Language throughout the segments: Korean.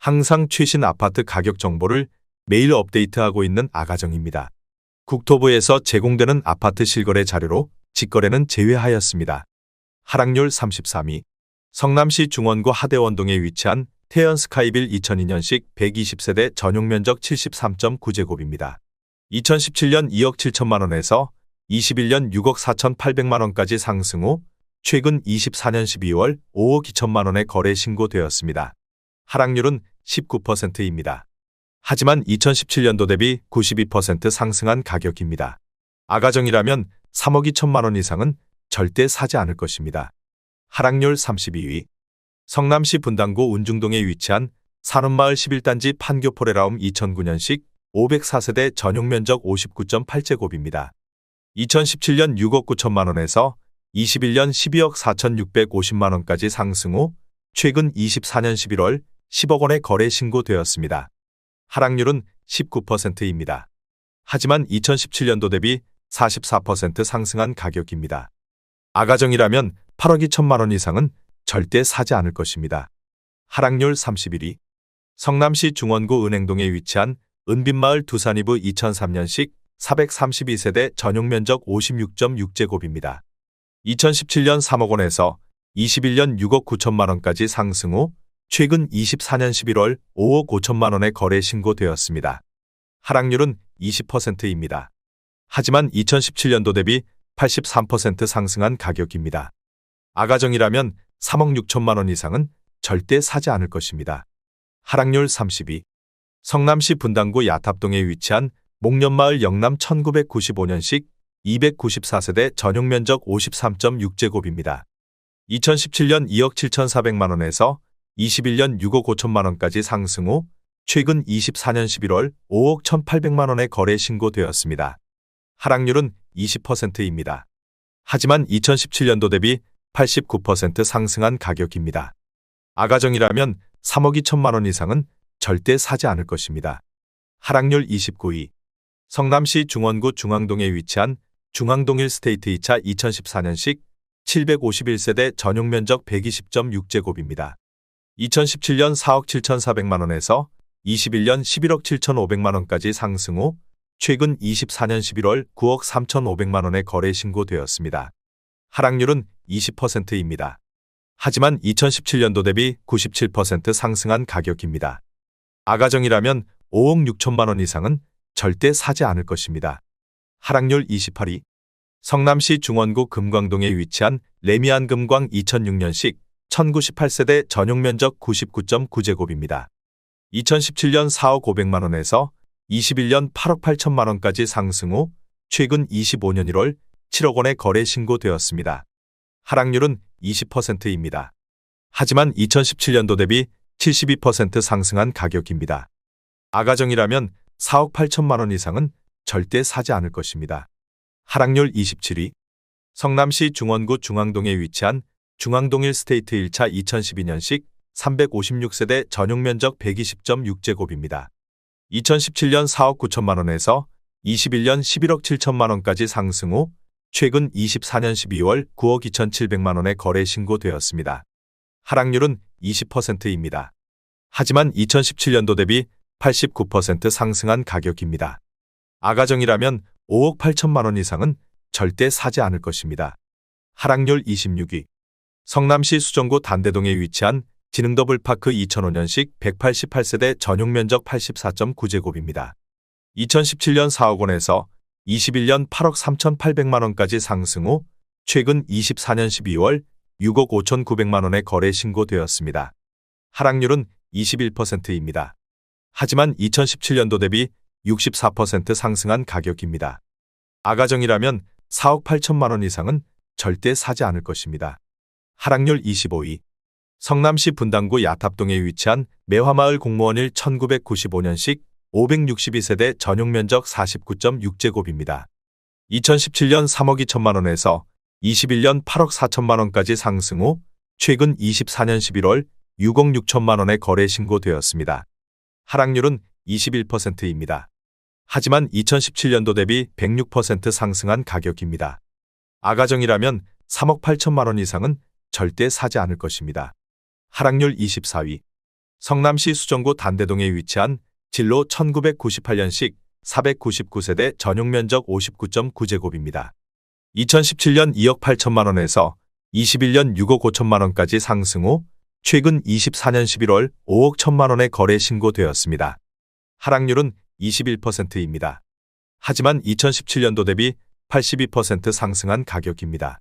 항상 최신 아파트 가격 정보를 매일 업데이트하고 있는 아가정입니다. 국토부에서 제공되는 아파트 실거래 자료로 직거래는 제외하였습니다. 하락률 33위. 성남시 중원구 하대원동에 위치한 태연 스카이빌 2002년식 120세대 전용 면적 73.9제곱입니다. 2017년 2억 7천만 원에서 21년 6억 4,800만 원까지 상승 후 최근 24년 12월 5억 2천만 원에 거래 신고되었습니다. 하락률은 19%입니다. 하지만 2017년도 대비 92% 상승한 가격입니다. 아가정이라면 3억 2천만 원 이상은 절대 사지 않을 것입니다. 하락률 32위. 성남시 분당구 운중동에 위치한 산업마을 11단지 판교포레라움 2009년식 504세대 전용 면적 59.8제곱입니다. 2017년 6억 9천만 원에서 21년 12억 4,650만 원까지 상승 후 최근 24년 11월 10억 원에 거래 신고되었습니다. 하락률은 19%입니다. 하지만 2017년도 대비 44% 상승한 가격입니다. 아가정이라면 8억 2천만 원 이상은 절대 사지 않을 것입니다. 하락률 31위. 성남시 중원구 은행동에 위치한 은빛마을 두산이브 2003년식 432세대 전용 면적 56.6제곱입니다. 2017년 3억 원에서 21년 6억 9천만 원까지 상승 후 최근 24년 11월 5억 5천만 원에 거래 신고되었습니다. 하락률은 20%입니다. 하지만 2017년도 대비 83% 상승한 가격입니다. 아가정이라면 3억 6천만 원 이상은 절대 사지 않을 것입니다. 하락률 32. 성남시 분당구 야탑동에 위치한 목련마을 영남 1995년식 294세대 전용 면적 53.6제곱입니다. 2017년 2억 7,400만 원에서 21년 6억 5천만 원까지 상승 후 최근 24년 11월 5억 1,800만 원에 거래 신고되었습니다. 하락률은 20%입니다. 하지만 2017년도 대비 89% 상승한 가격입니다. 아가정이라면 3억 2천만 원 이상은 절대 사지 않을 것입니다. 하락률 29위. 성남시 중원구 중앙동에 위치한 중앙동 1스테이트 2차 2014년식 751세대 전용 면적 120.6제곱입니다. 2017년 4억 7,400만 원에서 21년 11억 7,500만 원까지 상승 후 최근 24년 11월 9억 3,500만 원에 거래 신고되었습니다. 하락률은 20%입니다. 하지만 2017년도 대비 97% 상승한 가격입니다. 아가정이라면 5억 6천만 원 이상은 절대 사지 않을 것입니다. 하락률 28위. 성남시 중원구 금광동에 위치한 레미안 금광 2006년식 1098세대 전용 면적 99.9제곱입니다. 2017년 4억 500만 원에서 21년 8억 8천만 원까지 상승 후 최근 25년 1월 7억 원에 거래 신고되었습니다. 하락률은 20%입니다. 하지만 2017년도 대비 72% 상승한 가격입니다. 아가정이라면 4억 8천만 원 이상은 절대 사지 않을 것입니다. 하락률 27위. 성남시 중원구 중앙동에 위치한 중앙동 1스테이트 1차 2012년식 356세대 전용 면적 120.6제곱입니다. 2017년 4억 9천만 원에서 21년 11억 7천만 원까지 상승 후 최근 24년 12월 9억 2,700만 원에 거래 신고되었습니다. 하락률은 20%입니다. 하지만 2017년도 대비 89% 상승한 가격입니다. 아가정이라면 5억 8천만 원 이상은 절대 사지 않을 것입니다. 하락률 26위. 성남시 수정구 단대동에 위치한 지능더블파크 2005년식 188세대 전용 면적 84.9제곱입니다. 2017년 4억 원에서 21년 8억 3,800만 원까지 상승 후 최근 24년 12월 6억 5,900만 원에 거래 신고되었습니다. 하락률은 21%입니다. 하지만 2017년도 대비 64% 상승한 가격입니다. 아가정이라면 4억 8천만 원 이상은 절대 사지 않을 것입니다. 하락률 25위. 성남시 분당구 야탑동에 위치한 매화마을 공무원 1 1995년식 562세대 전용 면적 49.6제곱입니다. 2017년 3억 2천만 원에서 21년 8억 4천만 원까지 상승 후 최근 24년 11월 6억 6천만 원에 거래 신고되었습니다. 하락률은 21%입니다. 하지만 2017년도 대비 106% 상승한 가격입니다. 아가정이라면 3억 8천만 원 이상은 절대 사지 않을 것입니다. 하락률 24위. 성남시 수정구 단대동에 위치한 진로 1998년식 499세대 전용면적 59.9제곱입니다. 2017년 2억 8천만 원에서 21년 6억 5천만 원까지 상승 후 최근 24년 11월 5억 1천만 원에 거래 신고되었습니다. 하락률은 21%입니다. 하지만 2017년도 대비 82% 상승한 가격입니다.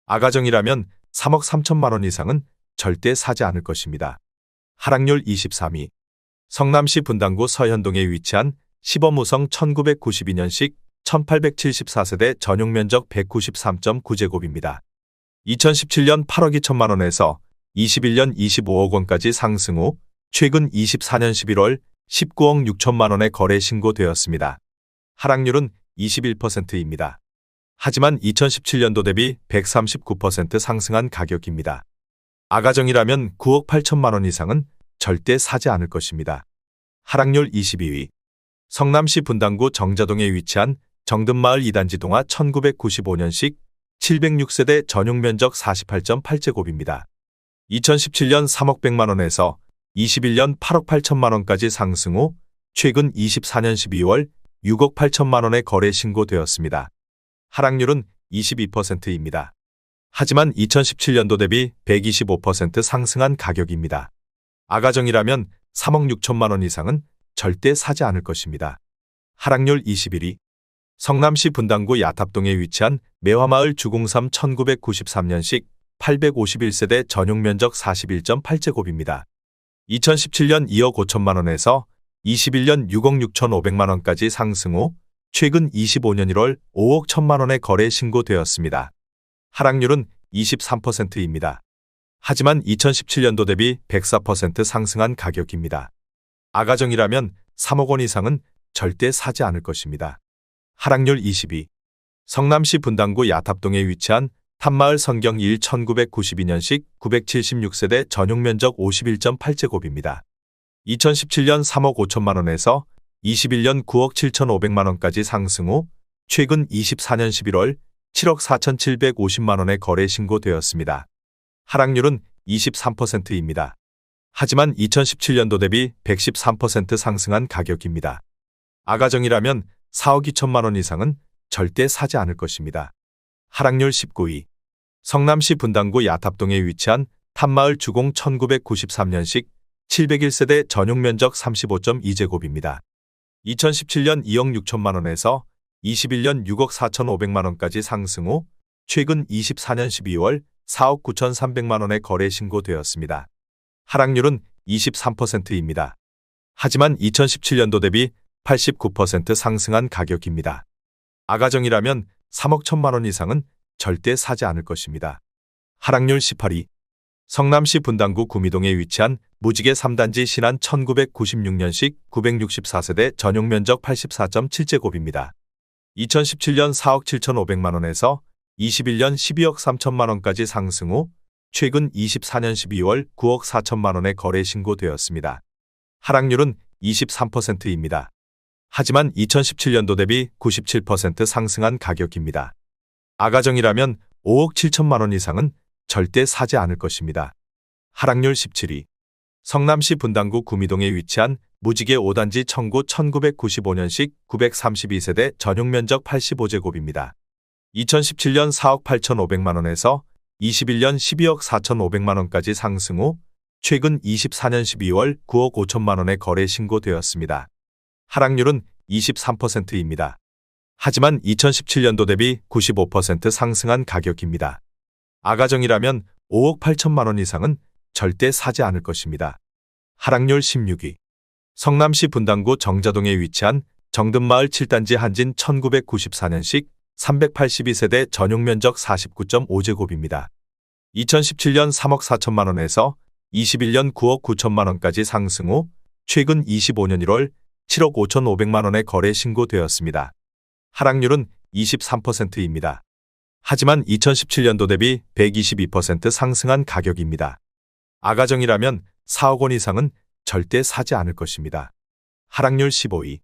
아가정이라면 3억 3천만 원 이상은 절대 사지 않을 것입니다. 하락률 23위. 성남시 분당구 서현동에 위치한 시범우성 1992년식 1874세대 전용면적 193.9제곱입니다. 2017년 8억 2천만 원에서 21년 25억 원까지 상승 후 최근 24년 11월 19억 6천만 원에 거래 신고되었습니다. 하락률은 21%입니다. 하지만 2017년도 대비 139% 상승한 가격입니다. 아가정이라면 9억 8천만 원 이상은 절대 사지 않을 것입니다. 하락률 22위. 성남시 분당구 정자동에 위치한 정든마을 2단지 동화 1995년식 706세대 전용면적 48.8제곱입니다. 2017년 3억 100만 원에서 21년 8억 8천만 원까지 상승 후 최근 24년 12월 6억 8천만 원에 거래 신고되었습니다. 하락률은 22%입니다. 하지만 2017년도 대비 125% 상승한 가격입니다. 아가정이라면 3억 6천만 원 이상은 절대 사지 않을 것입니다. 하락률 21위. 성남시 분당구 야탑동에 위치한 매화마을 주공삼 1993년식 851세대 전용면적 41.8제곱입니다. 2017년 2억 5천만 원에서 21년 6억 6천5백만 원까지 상승 후 최근 25년 1월 5억 1천만 원에 거래 신고되었습니다. 하락률은 23%입니다. 하지만 2017년도 대비 104% 상승한 가격입니다. 아가정이라면 3억 원 이상은 절대 사지 않을 것입니다. 하락률 22. 성남시 분당구 야탑동에 위치한 탑마을 선경 1 1992년식 976세대 전용면적 51.8제곱입니다. 2017년 3억 5천만 원에서 21년 9억 7천5백만 원까지 상승 후 최근 24년 11월 7억 4천7백오십만 원에 거래 신고되었습니다. 하락률은 23%입니다. 하지만 2017년도 대비 113% 상승한 가격입니다. 아가정이라면 4억 2천만 원 이상은 절대 사지 않을 것입니다. 하락률 19위. 성남시 분당구 야탑동에 위치한 탑마을 주공 1993년식 701세대 전용면적 35.2제곱입니다. 2017년 2억 6천만 원에서 21년 6억 4천5백만 원까지 상승 후 최근 24년 12월 4억 9천3백만 원에 거래 신고되었습니다. 하락률은 23%입니다. 하지만 2017년도 대비 89% 상승한 가격입니다. 아가정이라면 3억 1천만 원 이상은 절대 사지 않을 것입니다. 하락률 18위. 성남시 분당구 구미동에 위치한 무지개 3단지 신안 1996년식 964세대 전용면적 84.7제곱입니다. 2017년 4억 7천5백만 원에서 21년 12억 3천만 원까지 상승 후 최근 24년 12월 9억 4천만 원에 거래 신고되었습니다. 하락률은 23%입니다. 하지만 2017년도 대비 97% 상승한 가격입니다. 아가정이라면 5억 7천만 원 이상은 절대 사지 않을 것입니다. 하락률 17위. 성남시 분당구 구미동에 위치한 무지개 5단지 청구 1995년식 932세대 전용면적 85제곱입니다. 2017년 4억 8천5백만 원에서 21년 12억 4천5백만 원까지 상승 후 최근 24년 12월 9억 5천만 원에 거래 신고되었습니다. 하락률은 23%입니다. 하지만 2017년도 대비 95% 상승한 가격입니다. 아가정이라면 5억 8천만 원 이상은 절대 사지 않을 것입니다. 하락률 16위. 성남시 분당구 정자동에 위치한 정든마을 7단지 한진 1994년식 382세대 전용면적 49.5제곱입니다. 2017년 3억 4천만 원에서 21년 9억 9천만 원까지 상승 후 최근 25년 1월 7억 5천5백만 원에 거래 신고되었습니다. 하락률은 23%입니다. 하지만 2017년도 대비 122% 상승한 가격입니다. 아가정이라면 4억 원 이상은 절대 사지 않을 것입니다. 하락률 15위.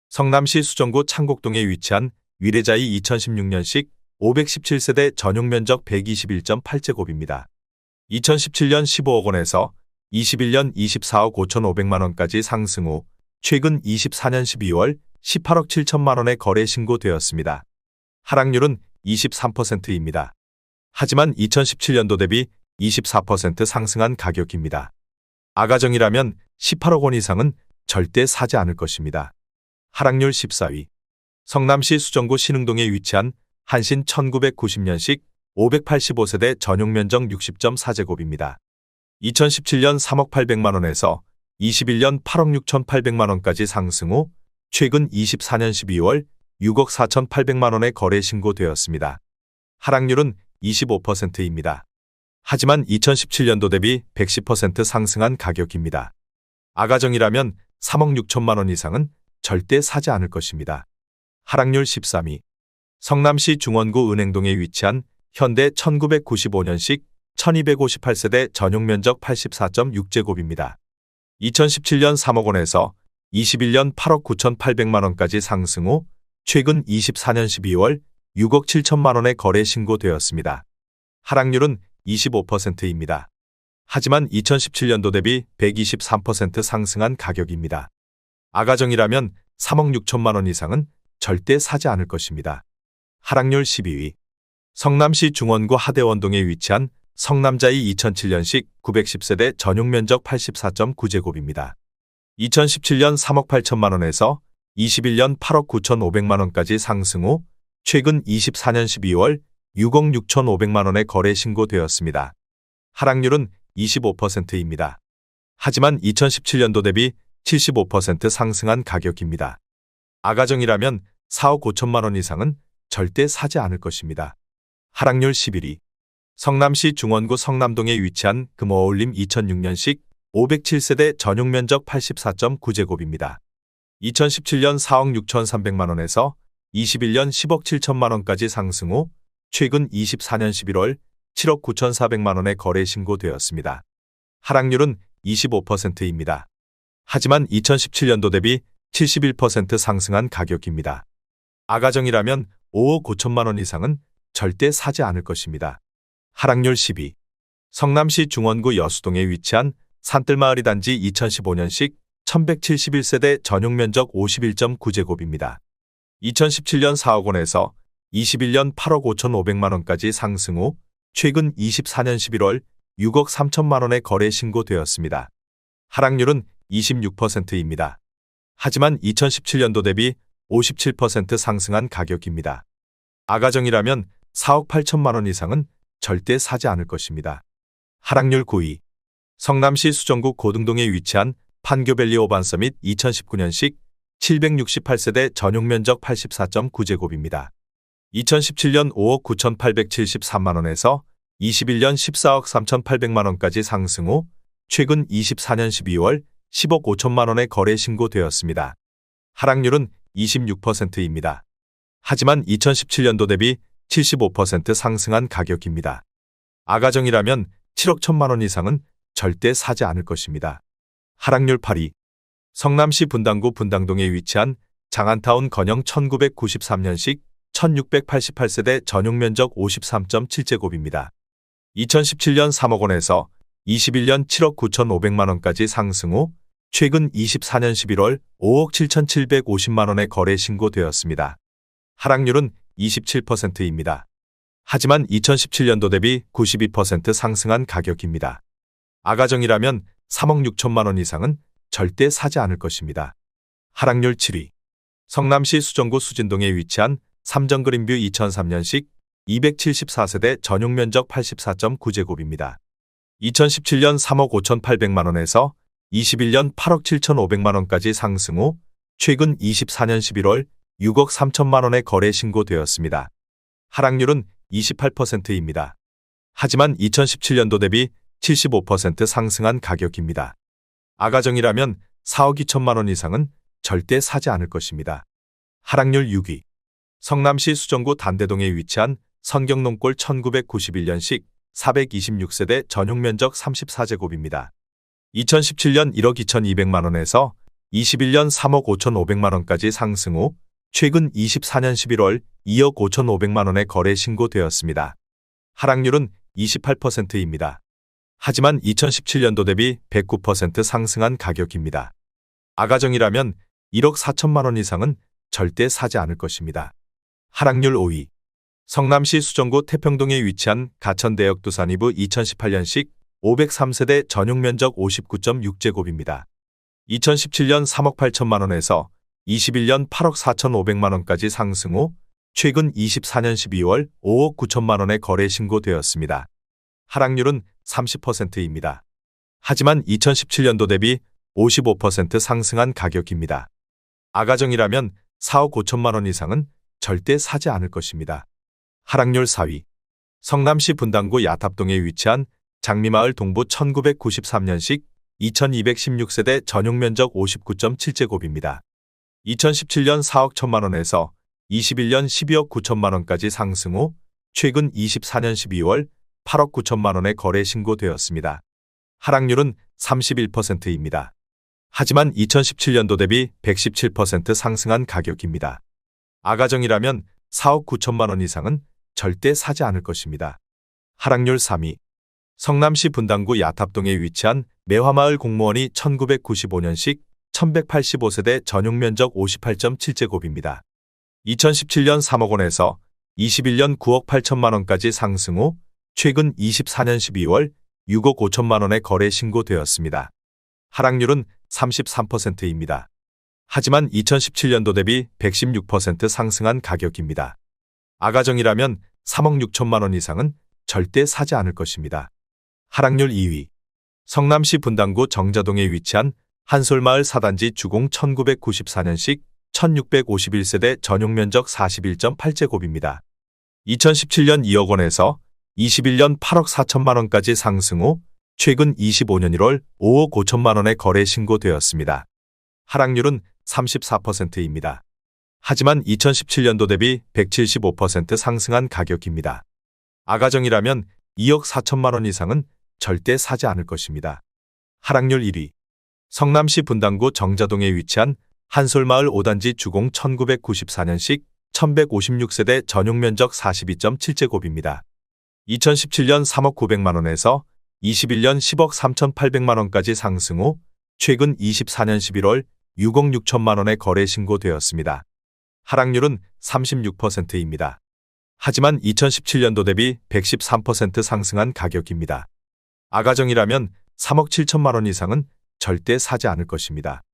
성남시 수정구 창곡동에 위치한 위례자이 2016년식 517세대 전용면적 121.8제곱입니다. 2017년 15억 원에서 21년 24억 5,500만 원까지 상승 후 최근 24년 12월 18억 7천만 원의 거래 신고되었습니다. 하락률은 23%입니다. 하지만 2017년도 대비 24% 상승한 가격입니다. 아가정이라면 18억 원 이상은 절대 사지 않을 것입니다. 하락률 14위. 성남시 수정구 신흥동에 위치한 한신 1990년식 585세대 전용 면적 60.4제곱입니다. 2017년 3억 800만 원에서 21년 8억 6,800만 원까지 상승 후 최근 24년 12월 6억 4,800만 원의 거래 신고되었습니다. 하락률은 25%입니다. 하지만 2017년도 대비 110% 상승한 가격입니다. 아가정이라면 3억 6천만 원 이상은 절대 사지 않을 것입니다. 하락률 13위. 성남시 중원구 은행동에 위치한 현대 1995년식 1258세대 전용 면적 84.6제곱입니다. 2017년 3억 원에서 21년 8억 9,800만 원까지 상승 후 최근 24년 12월 6억 7천만 원의 거래 신고되었습니다. 하락률은 25%입니다. 하지만 2017년도 대비 123% 상승한 가격입니다. 아가정이라면 3억 6천만 원 이상은 절대 사지 않을 것입니다. 하락률 12위. 성남시 중원구 하대원동에 위치한 성남자이 2007년식 910세대 전용 면적 84.9제곱입니다. 2017년 3억 8천만 원에서 21년 8억 9,500만 원까지 상승 후 최근 24년 12월 6억 6,500만 원의 거래 신고되었습니다. 하락률은 25%입니다. 하지만 2017년도 대비 75% 상승한 가격입니다. 아가정이라면 4억 5천만 원 이상은 절대 사지 않을 것입니다. 하락률 11위. 성남시 중원구 성남동에 위치한 금어울림 2006년식 507세대 전용 면적 84.9제곱입니다. 2017년 4억 6,300만 원에서 21년 10억 7천만 원까지 상승 후 최근 24년 11월 7억 9,400만 원의 거래 신고되었습니다. 하락률은 25%입니다. 하지만 2017년도 대비 71% 상승한 가격입니다. 아가정이라면 5억 5천만 원 이상은 절대 사지 않을 것입니다. 하락률 10위. 성남시 중원구 여수동에 위치한 산뜰마을이 단지 2015년식 1171세대 전용 면적 51.9제곱입니다. 2017년 4억 원에서 21년 8억 5,500만 원까지 상승 후 최근 24년 11월 6억 3천만 원의 거래 신고되었습니다. 하락률은 26%입니다. 하지만 2017년도 대비 57% 상승한 가격입니다. 아가정이라면 4억 8천만 원 이상은 절대 사지 않을 것입니다. 하락률 9위. 성남시 수정구 고등동에 위치한 판교밸리 오반서밋 2019년식 768세대 전용 면적 84.9제곱입니다. 2017년 5억 9,873만 원에서 21년 14억 3,800만 원까지 상승 후 최근 24년 12월 10억 5천만 원의 거래 신고되었습니다. 하락률은 26%입니다. 하지만 2017년도 대비 75% 상승한 가격입니다. 아가정이라면 7억 1천만 원 이상은 절대 사지 않을 것입니다. 하락률 8위. 성남시 분당구 분당동에 위치한 장안타운 건영 1993년식 1688세대 전용 면적 53.7제곱입니다. 2017년 3억 원에서 21년 7억 9,500만 원까지 상승 후 최근 24년 11월 5억 7,750만 원의 거래 신고되었습니다. 하락률은 27%입니다. 하지만 2017년도 대비 92% 상승한 가격입니다. 아가정이라면 3억 6천만 원 이상은 절대 사지 않을 것입니다. 하락률 7위. 성남시 수정구 수진동에 위치한 삼정그린뷰 2003년식 274세대 전용 면적 84.9제곱입니다. 2017년 3억 5,800만 원에서 21년 8억 7,500만 원까지 상승 후 최근 24년 11월 6억 3천만 원의 거래 신고되었습니다. 하락률은 28%입니다. 하지만 2017년도 대비 75% 상승한 가격입니다. 아가정이라면 4억 2천만 원 이상은 절대 사지 않을 것입니다. 하락률 6위. 성남시 수정구 단대동에 위치한 선경농골 1991년식 426세대 전용 면적 34제곱입니다. 2017년 1억 2,200만 원에서 21년 3억 5,500만 원까지 상승 후 최근 24년 11월 2억 5,500만 원의 거래 신고되었습니다. 하락률은 28%입니다. 하지만 2017년도 대비 109% 상승한 가격입니다. 아가정이라면 1억 4천만 원 이상은 절대 사지 않을 것입니다. 하락률 5위. 성남시 수정구 태평동에 위치한 가천대역 두산이브 2018년식 503세대 전용 면적 59.6제곱입니다. 2017년 3억 8천만 원에서 21년 8억 4,500만 원까지 상승 후 최근 24년 12월 5억 9천만 원에 거래 신고되었습니다. 하락률은 30%입니다. 하지만 2017년도 대비 55% 상승한 가격입니다. 아가정이라면 4억 5천만 원 이상은 절대 사지 않을 것입니다. 하락률 4위. 성남시 분당구 야탑동에 위치한 장미마을 동부 1993년식 2216세대 전용 면적 59.7제곱입니다. 2017년 4억 1천만 원에서 21년 12억 9천만 원까지 상승 후 최근 24년 12월 8억 9천만 원에 거래 신고되었습니다. 하락률은 31%입니다. 하지만 2017년도 대비 117% 상승한 가격입니다. 아가정이라면 4억 9천만 원 이상은 절대 사지 않을 것입니다. 하락률 3위. 성남시 분당구 야탑동에 위치한 매화마을 공무원이 1995년식 1185세대 전용 면적 58.7제곱입니다. 2017년 3억 원에서 21년 9억 8천만 원까지 상승 후 최근 24년 12월 6억 5천만 원에 거래 신고되었습니다. 하락률은 33%입니다. 하지만 2017년도 대비 116% 상승한 가격입니다. 아가정이라면 3억 6천만 원 이상은 절대 사지 않을 것입니다. 하락률 2위. 성남시 분당구 정자동에 위치한 한솔마을 4단지 주공 1994년식 1651세대 전용 면적 41.8제곱입니다. 2017년 2억 원에서 21년 8억 4천만 원까지 상승 후 최근 25년 1월 5억 5천만 원에 거래 신고되었습니다. 하락률은 34%입니다. 하지만 2017년도 대비 175% 상승한 가격입니다. 아가정이라면 2억 4천만 원 이상은 절대 사지 않을 것입니다. 하락률 1위. 성남시 분당구 정자동에 위치한 한솔마을 5단지 주공 1994년식 1156세대 전용 면적 42.7제곱입니다. 2017년 3억 900만 원에서 21년 10억 3,800만 원까지 상승 후 최근 24년 11월 6억 6천만 원에 거래 신고되었습니다. 하락률은 36%입니다. 하지만 2017년도 대비 113% 상승한 가격입니다. 아가정이라면 3억 7천만 원 이상은 절대 사지 않을 것입니다.